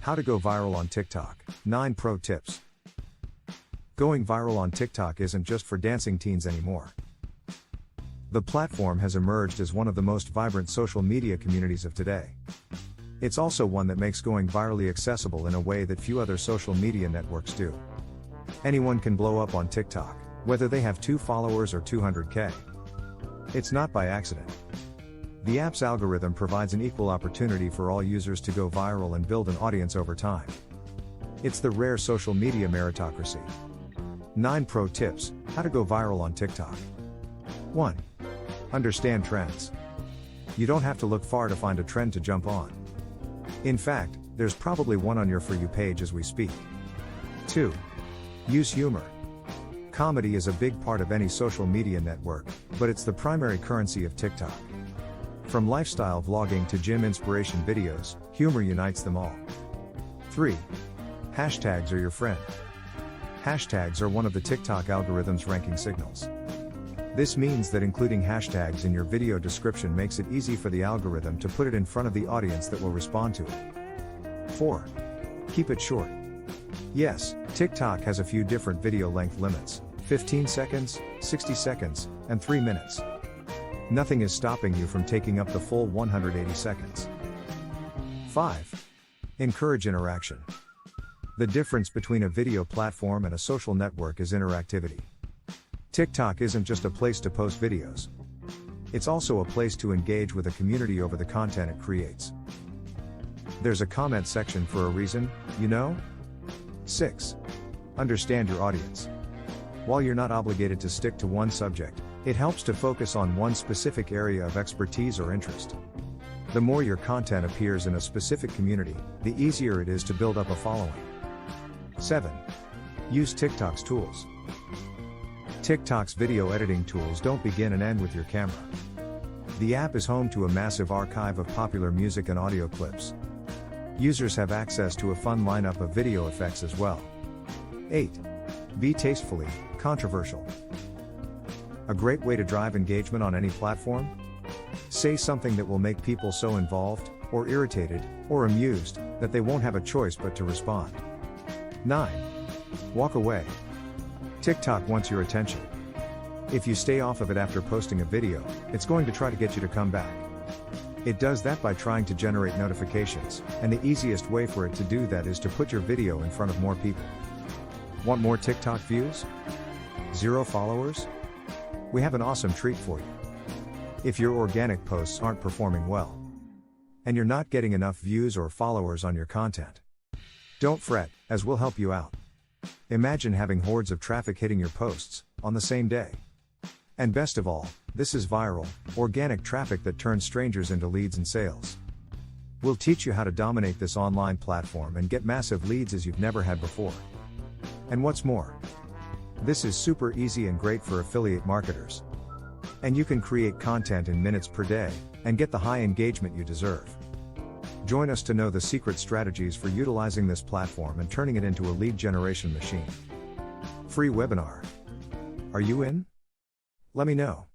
How to go viral on TikTok. 9 pro tips. Going viral on TikTok isn't just for dancing teens anymore. The platform has emerged as one of the most vibrant social media communities of today. It's also one that makes going virally accessible in a way that few other social media networks do. Anyone can blow up on TikTok, whether they have 2 followers or 200K. It's not by accident. The app's algorithm provides an equal opportunity for all users to go viral and build an audience over time. It's the rare social media meritocracy. 9 pro tips, how to go viral on TikTok. 1. Understand trends. You don't have to look far to find a trend to jump on. In fact, there's probably one on your For You page as we speak. 2. Use humor. Comedy is a big part of any social media network, but it's the primary currency of TikTok. From lifestyle vlogging to gym inspiration videos, humor unites them all. 3. Hashtags are your friend. Hashtags are one of the TikTok algorithm's ranking signals. This means that including hashtags in your video description makes it easy for the algorithm to put it in front of the audience that will respond to it. 4. Keep it short. Yes, TikTok has a few different video length limits: 15 seconds, 60 seconds, and 3 minutes. Nothing is stopping you from taking up the full 180 seconds. 5. Encourage interaction. The difference between a video platform and a social network is interactivity. TikTok isn't just a place to post videos. It's also a place to engage with a community over the content it creates. There's a comment section for a reason, you know? 6. Understand your audience. While you're not obligated to stick to one subject, it helps to focus on one specific area of expertise or interest. The more your content appears in a specific community, the easier it is to build up a following. 7. Use TikTok's tools. TikTok's video editing tools don't begin and end with your camera. The app is home to a massive archive of popular music and audio clips. Users have access to a fun lineup of video effects as well. 8. Be tastefully controversial. A great way to drive engagement on any platform? Say something that will make people so involved, or irritated, or amused, that they won't have a choice but to respond. 9. Walk away. TikTok wants your attention. If you stay off of it after posting a video, it's going to try to get you to come back. It does that by trying to generate notifications, and the easiest way for it to do that is to put your video in front of more people. Want more TikTok views? 0 followers? We have an awesome treat for you. If your organic posts aren't performing well, and you're not getting enough views or followers on your content, don't fret, as we'll help you out. Imagine having hordes of traffic hitting your posts on the same day. And best of all, this is viral, organic traffic that turns strangers into leads and sales. We'll teach you how to dominate this online platform and get massive leads as you've never had before. And what's more, this is super easy and great for affiliate marketers. And you can create content in minutes per day, and get the high engagement you deserve. Join us to know the secret strategies for utilizing this platform and turning it into a lead generation machine. Free webinar. Are you in? Let me know.